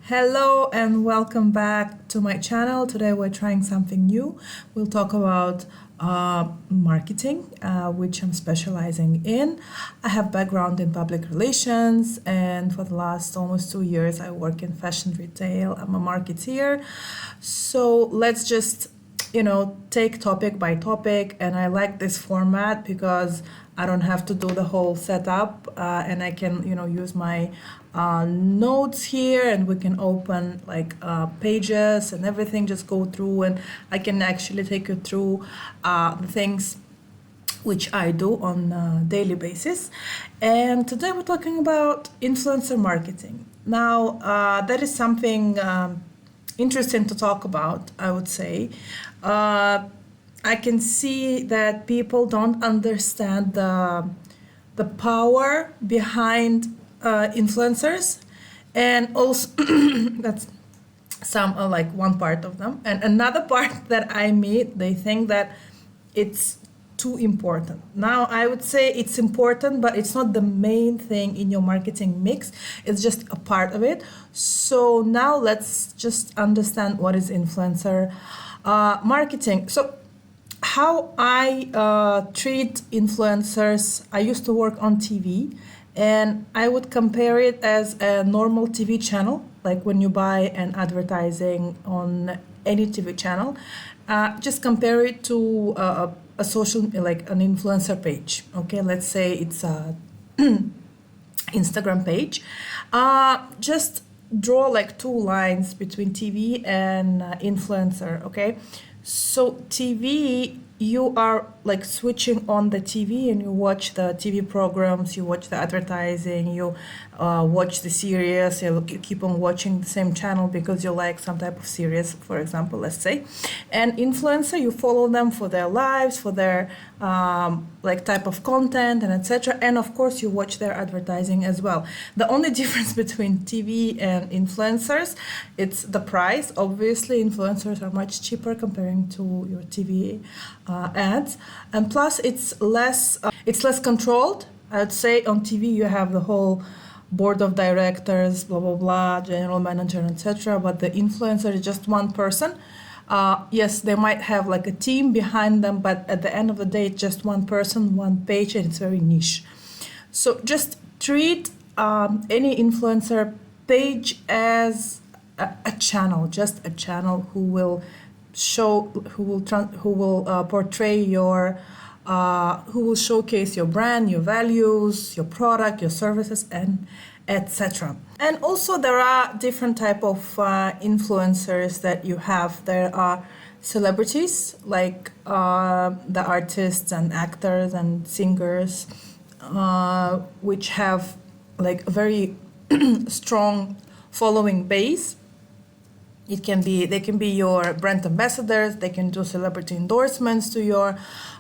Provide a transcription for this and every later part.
Hello and welcome back to my channel. Today we're trying something new. We'll talk about marketing, which I'm specializing in. I have background in public relations, and for the last almost 2 years I work in fashion retail. I'm a marketeer. So let's just take topic by topic, and I like this format because I don't have to do the whole setup, and I can use my notes here, and we can open like pages and everything, just go through, and I can actually take you through the things which I do on a daily basis. And today we're talking about influencer marketing. Now, that is something interesting to talk about, I would say. I can see that people don't understand the power behind influencers, and also that's some like one part of them, and another part that I meet, they think that it's too important. Now I would say it's important, but it's not the main thing in your marketing mix. It's just a part of it. So now let's just understand what is influencer marketing. So how I treat influencers, I used to work on TV, and I would compare it as a normal TV channel, like when you buy an advertising on any TV channel. Just compare it to a social, like an influencer page. Okay, let's say it's a Instagram page. Just draw like two lines between TV and influencer. Okay, so TV, you are like switching on the TV and you watch the TV programs, you watch the advertising, you watch the series, you keep on watching the same channel because you like some type of series, for example, let's say. And influencer, you follow them for their lives, for their like type of content and etc. And of course you watch their advertising as well. The only difference between TV and influencers, it's the price. Obviously influencers are much cheaper comparing to your TV ads, and plus it's less controlled. I'd say on TV you have the whole board of directors, blah blah blah, general manager, etc. But the influencer is just one person. Yes, they might have like a team behind them, but at the end of the day, it's just one person, one page, and it's very niche. So just treat any influencer page as a channel, just a channel who will portray your, who will showcase your brand, your values, your product, your services, and etc. And also there are different type of influencers that you have. There are celebrities, like the artists and actors and singers, which have like a very strong following base. They can be your brand ambassadors. They can do celebrity endorsements to your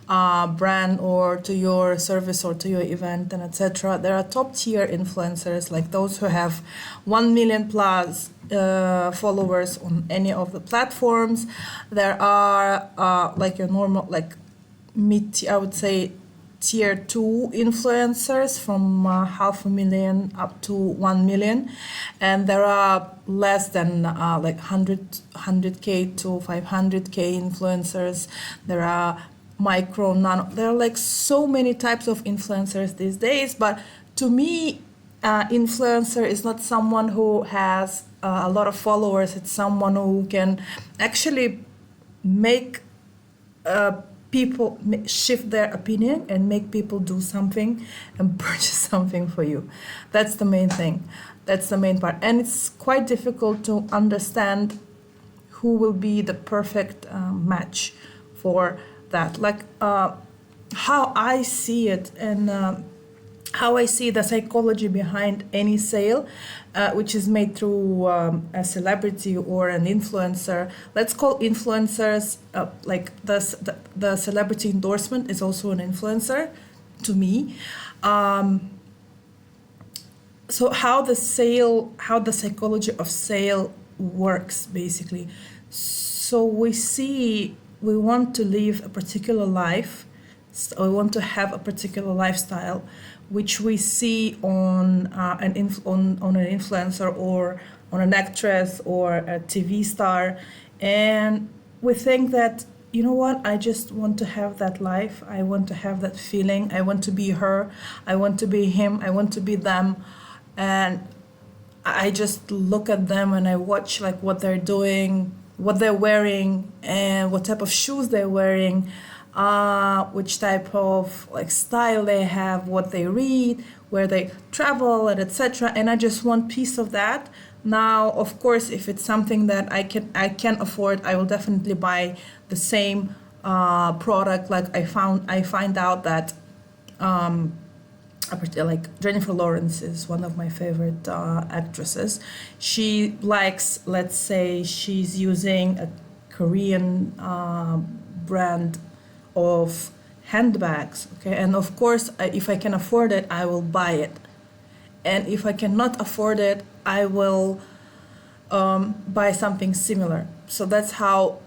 brand or to your service or to your event, and etc. There are top tier influencers, like those who have 1 million plus followers on any of the platforms. There are like your normal, like mid, I would say tier 2 influencers from 500,000 up to 1 million, and there are less than like 100k to 500k influencers. There are micro, nano, there are like so many types of influencers these days. But to me, influencer is not someone who has a lot of followers. It's someone who can actually make people shift their opinion and make people do something and purchase something for you. That's the main thing. That's the main part. And it's quite difficult to understand who will be the perfect match for that. Like how I see it, and how I see the psychology behind any sale, which is made through a celebrity or an influencer. Let's call influencers like the celebrity endorsement is also an influencer to me. So how the psychology of sale works basically. So we want to live a particular life. So we want to have a particular lifestyle, which we see on an influencer or on an actress or a TV star, and we think that, you know what, I just want to have that life, I want to have that feeling, I want to be her, I want to be him, I want to be them. And I just look at them and I watch like what they're doing, what they're wearing, and what type of shoes they're wearing, which type of like style they have, what they read, where they travel, and etc. And I just want piece of that. Now, of course, if it's something that I can afford, I will definitely buy the same product. Like I find out that like Jennifer Lawrence is one of my favorite actresses. She likes, let's say, she's using a Korean brand of handbags. Okay, and of course, if I can afford it, I will buy it. And if I cannot afford it, I will buy something similar. So that's how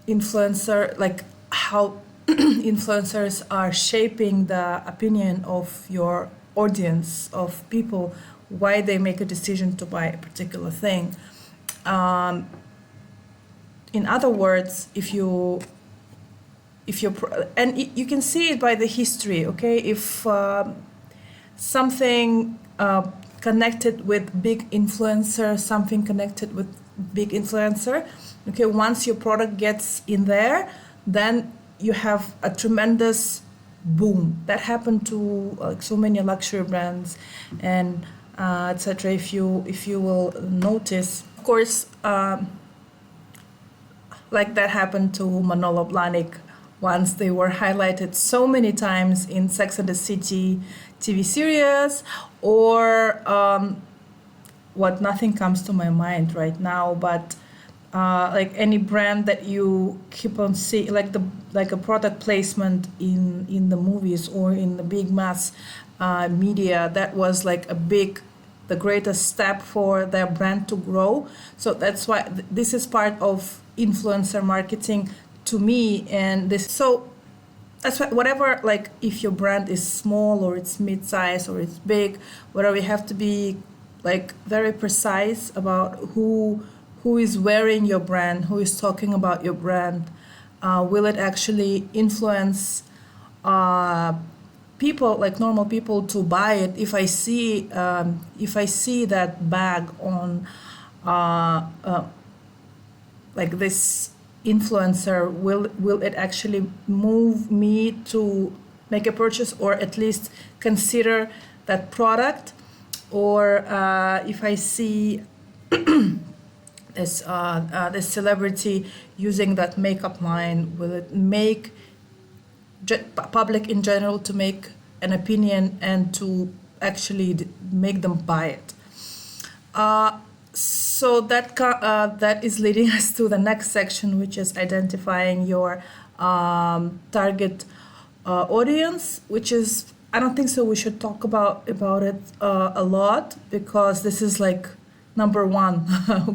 how influencers are shaping the opinion of your audience, of people, why they make a decision to buy a particular thing. In other words, and you can see it by the history. Okay, if something connected with big influencer, something connected with big influencer, okay, once your product gets in there, then you have a tremendous boom. That happened to like so many luxury brands and etc. If you will notice, of course, like that happened to Manolo Blahnik once they were highlighted so many times in Sex and the City TV series, or what, nothing comes to my mind right now, but like any brand that you keep on seeing, like a product placement in the movies or in the big mass media, that was like the greatest step for their brand to grow. So that's why this is part of influencer marketing to me. And that's why, whatever, like if your brand is small or it's mid-size or it's big, whatever, you have to be like very precise about who is wearing your brand, who is talking about your brand. Will it actually influence people, like normal people, to buy it? If I see that bag on like this influencer, will it actually move me to make a purchase, or at least consider that product? Or if I see this celebrity using that makeup line, will it make public in general to make an opinion and to actually make them buy it? So that is leading us to the next section, which is identifying your target audience, which is, I don't think so we should talk about it a lot, because this is like number one,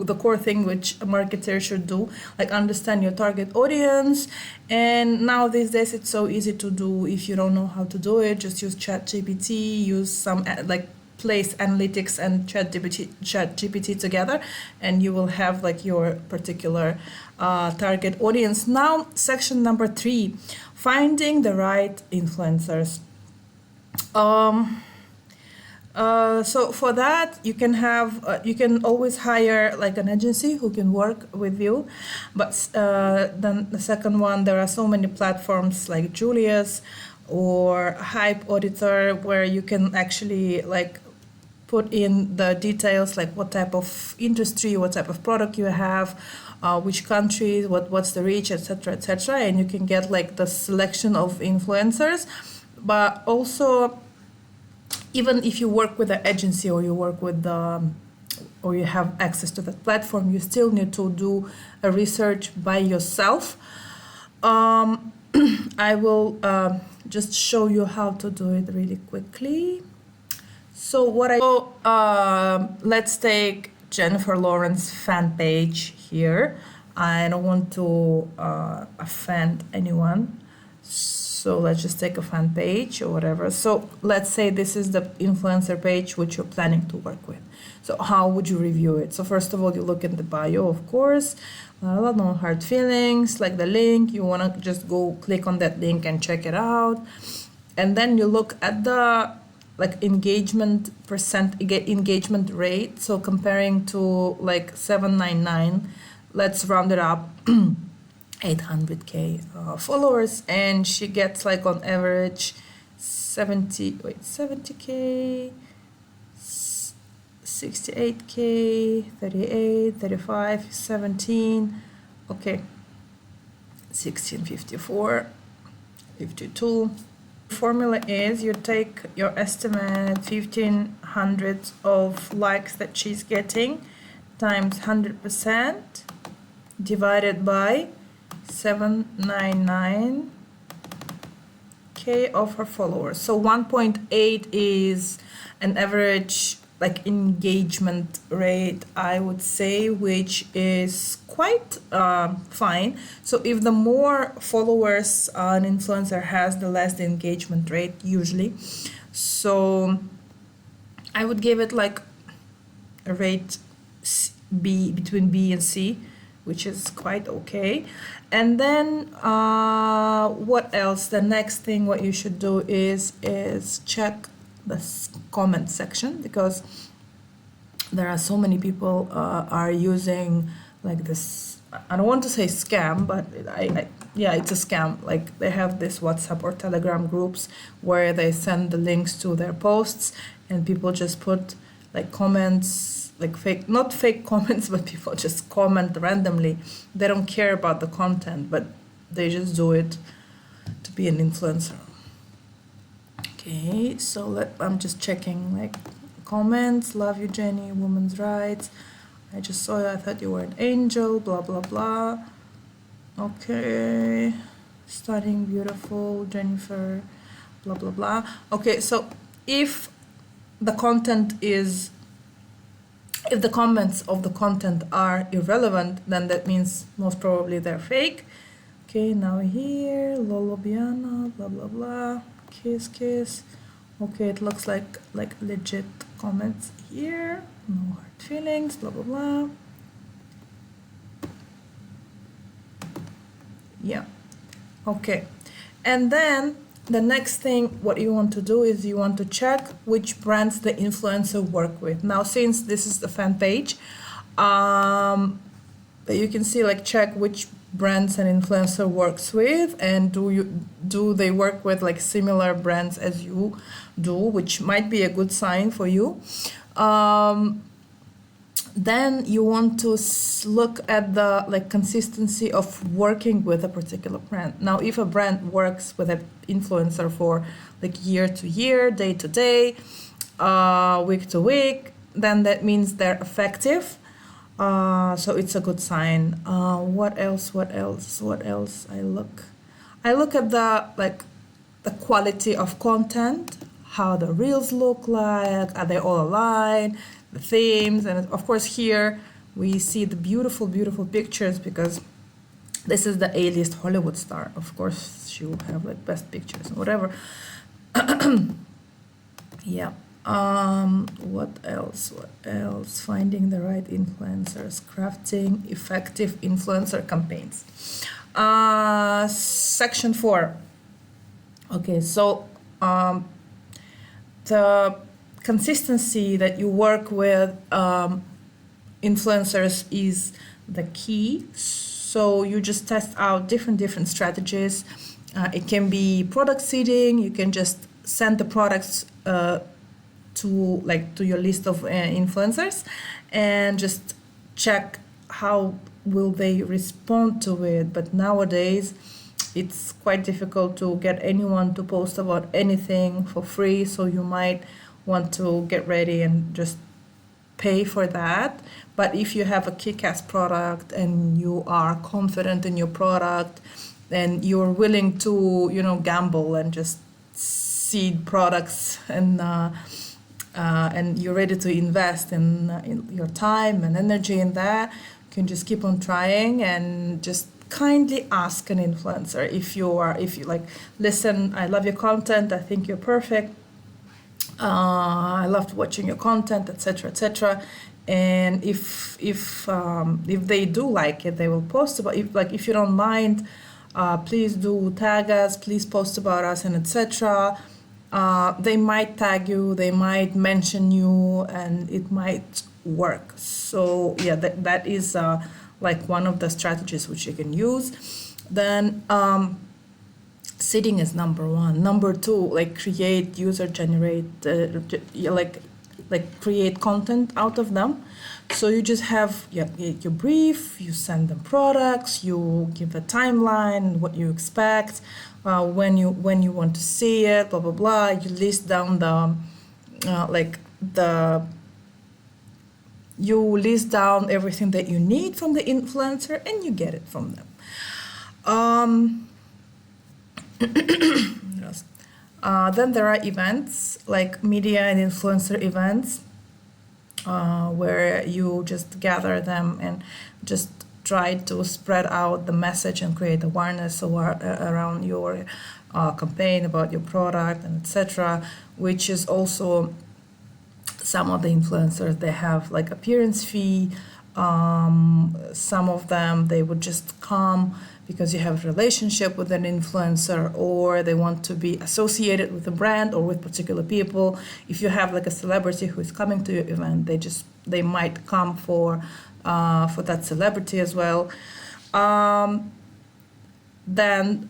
the core thing which a marketer should do, like understand your target audience. And now these days it's so easy to do. If you don't know how to do it, just use ChatGPT, use some like place analytics and ChatGPT together, and you will have like your particular target audience. Now, section number 3, finding the right influencers. So for that, you can always hire like an agency who can work with you. But then the second one, there are so many platforms like Julius or Hype Auditor, where you can actually like put in the details, like what type of industry, what type of product you have, which country, what's the reach, etc., etc., and you can get like the selection of influencers. But also, even if you work with an agency or you work with or you have access to that platform, you still need to do a research by yourself. I will just show you how to do it really quickly. So let's take Jennifer Lawrence fan page here. I don't want to offend anyone, so let's just take a fan page or whatever. So let's say this is the influencer page which you're planning to work with. So how would you review it? So first of all, you look in the bio, of course. No hard feelings, like the link. You want to just go click on that link and check it out. And then you look at the like engagement rate. So comparing to like 799, let's round it up, 800k followers, and she gets like on average 70k, 68k, 38, 35, 17, okay, 16, 54, 52. Formula is you take your estimate 1500 of likes that she's getting times 100% divided by 799k of her followers. So 1.8 is an average like engagement rate, I would say, which is quite fine. So if the more followers an influencer has, the less the engagement rate usually. So I would give it like a rate B, between B and C, which is quite okay. And then what else? The next thing what you should do is check the comment section, because there are so many people are using like this, I don't want to say scam, but yeah, it's a scam. Like they have this WhatsApp or Telegram groups where they send the links to their posts, and people just put like comments, like fake, not fake comments, but people just comment randomly. They don't care about the content, but they just do it to be an influencer. Okay, so I'm just checking like comments. Love you, Jenny. Women's rights. I just saw you. I thought you were an angel. Blah blah blah. Okay, stunning, beautiful, Jennifer. Blah blah blah. Okay, so if the comments of the content are irrelevant, then that means most probably they're fake. Okay, now here, Lolo Biana, blah blah blah. Kiss. Okay, it looks like legit comments here. No hard feelings, blah blah blah. Yeah. Okay. And then the next thing what you want to do is you want to check which brands the influencer work with. Now, since this is the fan page, you can see like check which brands an influencer works with, and do they work with like similar brands as you do, which might be a good sign for you. Then you want to look at the like consistency of working with a particular brand. Now, if a brand works with an influencer for like year to year, day to day, week to week, then that means they're effective. So it's a good sign. What else? I look at the quality of content, how the reels look like, are they all aligned, the themes, and of course here we see the beautiful pictures, because this is the A-list Hollywood star. Of course she will have like best pictures and whatever. Yeah. What else? Finding the right influencers, crafting effective influencer campaigns. Section 4. Okay, so the consistency that you work with influencers is the key. So you just test out different strategies. It can be product seeding. You can just send the products to your list of influencers and just check how will they respond to it. But nowadays it's quite difficult to get anyone to post about anything for free, so you might want to get ready and just pay for that. But if you have a kick-ass product and you are confident in your product and you're willing to gamble and just seed products, and you're ready to invest in your time and energy in that, you can just keep on trying and just kindly ask an influencer if you like, listen, I love your content, I think you're perfect, I loved watching your content, etc., etc. And if they do like it, they will post about. If you don't mind, please do tag us. Please post about us, and etc. They might tag you, they might mention you, and it might work. So yeah, that is like one of the strategies which you can use. Then seeding is number one. Number two, like create user generate like create content out of them. So you just have your brief, you send them products, you give a timeline, what you expect, when you want to see it, blah blah blah. You list down you list down everything that you need from the influencer, and you get it from them. Yes. Then there are events like media and influencer events, where you just gather them and just try to spread out the message and create awareness around your campaign, about your product, and etc. Which is also, some of the influencers, they have like appearance fee. Some of them, they would just come because you have a relationship with an influencer, or they want to be associated with a brand or with particular people. If you have like a celebrity who is coming to your event, they might come for that celebrity as well. Then,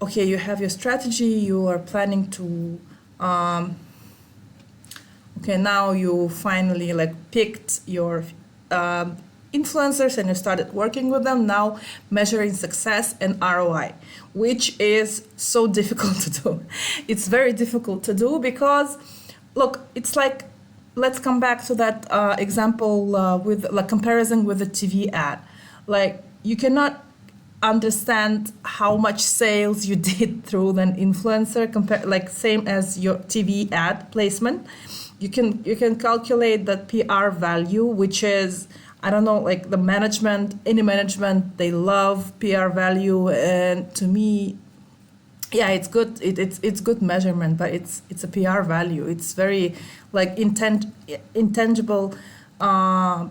okay, you have your strategy. You are planning to. Okay, now you finally like picked your influencers and you started working with them. Now measuring success and ROI, which is so difficult to do. It's very difficult to do because, look, it's like, let's come back to that example with like comparison with a TV ad. Like, you cannot understand how much sales you did through an influencer like same as your TV ad placement. You can calculate that PR value, which is, I don't know, like the management, any management, they love PR value, and to me, yeah, it's good. It's good measurement, but it's a PR value. It's very like intangible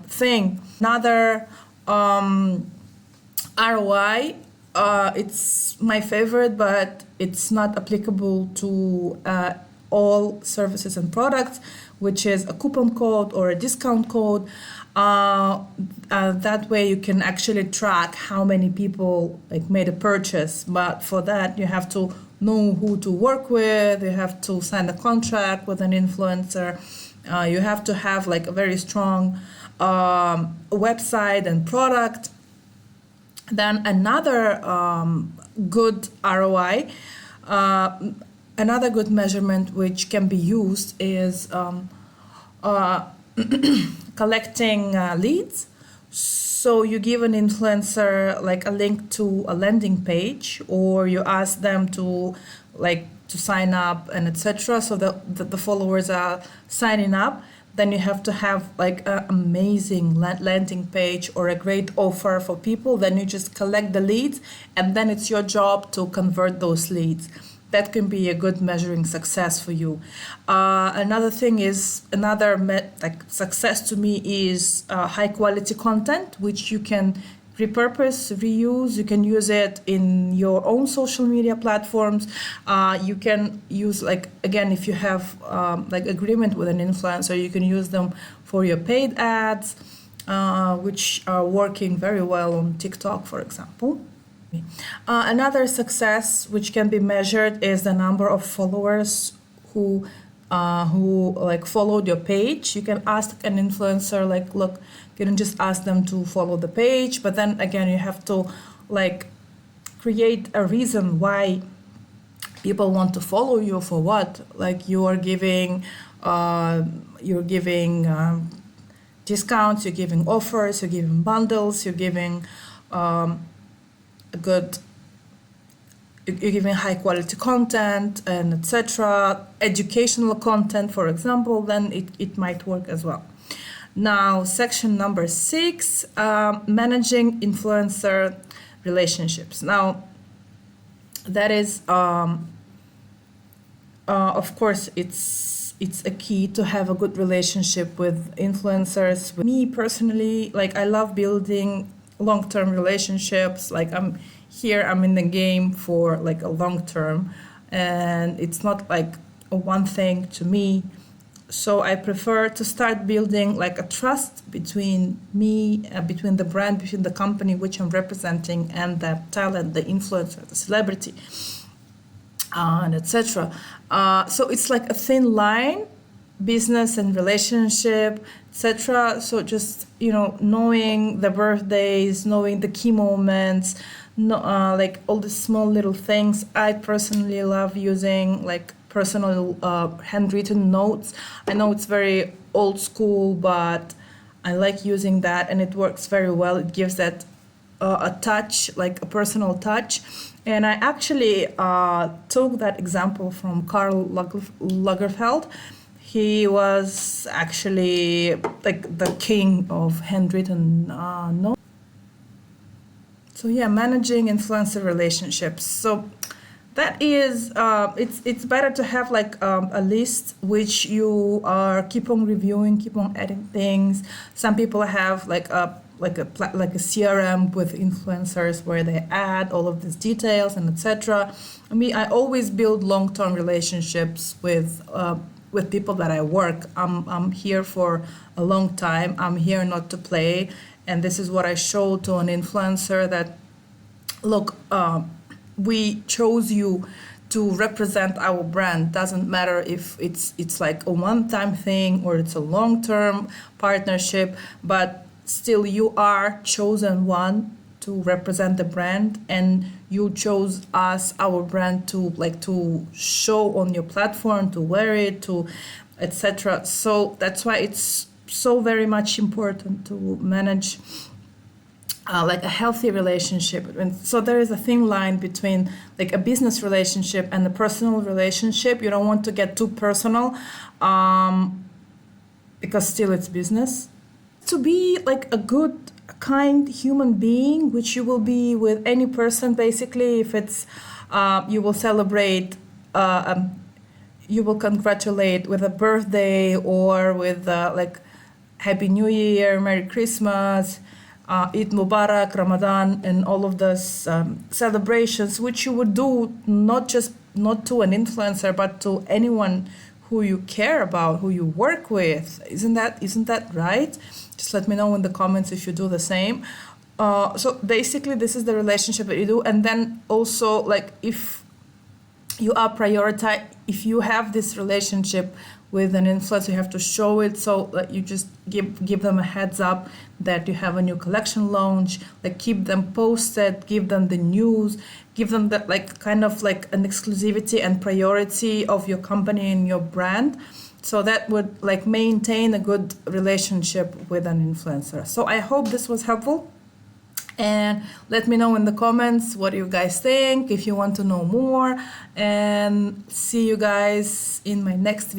thing. Another ROI, it's my favorite, but it's not applicable to all services and products, which is a coupon code or a discount code. That way you can actually track how many people like made a purchase. But for that, you have to know who to work with. You have to sign a contract with an influencer. You have to have like a very strong website and product. Then another good ROI, another good measurement which can be used is collecting leads. So you give an influencer like a link to a landing page, or you ask them to sign up and etc. So that the followers are signing up. Then you have to have like an amazing landing page or a great offer for people. Then you just collect the leads, and then it's your job to convert those leads. That can be a good measuring success for you. Another thing is, success to me is high quality content, which you can repurpose, reuse. You can use it in your own social media platforms. You can use, like, again, if you have agreement with an influencer, you can use them for your paid ads, which are working very well on TikTok, for example. Another success which can be measured is the number of followers who followed your page. You can ask an influencer, like, look, you can just ask them to follow the page, but then again, you have to create a reason why people want to follow you. For what? Like, you're giving discounts, you're giving offers, you're giving bundles, you're giving you're giving high quality content and etc. Educational content, for example, then it might work as well. Now, section number 6, managing influencer relationships. Now, that is, of course, it's it's a key to have a good relationship with influencers. With me personally, like I love building long-term relationships. Like I'm in the game for like a long term, and it's not like a one thing to me. So I prefer to start building like a trust between me, between the brand, between the company which I'm representing, and the talent, the influencer, the celebrity, and etc. So it's like a thin line, business and relationship, etc. So just knowing the birthdays, knowing the key moments, no, like all the small little things. I personally love using like personal handwritten notes. I know it's very old school, but I like using that, and it works very well. It gives that a touch, like a personal touch. And I actually took that example from Karl Lagerfeld. He was actually like the king of handwritten notes. So yeah, managing influencer relationships. So that is, it's better to have like a list which you are keep on reviewing, keep on adding things. Some people have like a CRM with influencers where they add all of these details and etc. I always build long-term relationships with people that I work. I'm here for a long time. I'm here not to play, and this is what I show to an influencer that, look, we chose you to represent our brand. Doesn't matter if it's like a one-time thing or it's a long-term partnership, but still you are chosen one to represent the brand, and you chose us, our brand, to show on your platform, to wear it, to etc. So that's why it's so very much important to manage like a healthy relationship. And so there is a thin line between like a business relationship and a personal relationship. You don't want to get too personal, because still it's business. To be like a good, kind human being, which you will be with any person basically. If it's you will celebrate, you will congratulate with a birthday, or with like Happy New Year, Merry Christmas, Eid Mubarak, Ramadan, and all of those celebrations, which you would do not to an influencer, but to anyone who you care about, who you work with. Isn't that right? Just let me know in the comments if you do the same. So basically, this is the relationship that you do, and then also like if you are prioritize, if you have this relationship with an influencer, you have to show it. So like you just give them a heads up that you have a new collection launch, like keep them posted, give them the news, give them that like kind of like an exclusivity and priority of your company and your brand. So that would like maintain a good relationship with an influencer. So I hope this was helpful. And let me know in the comments what you guys think, if you want to know more. And see you guys in my next video.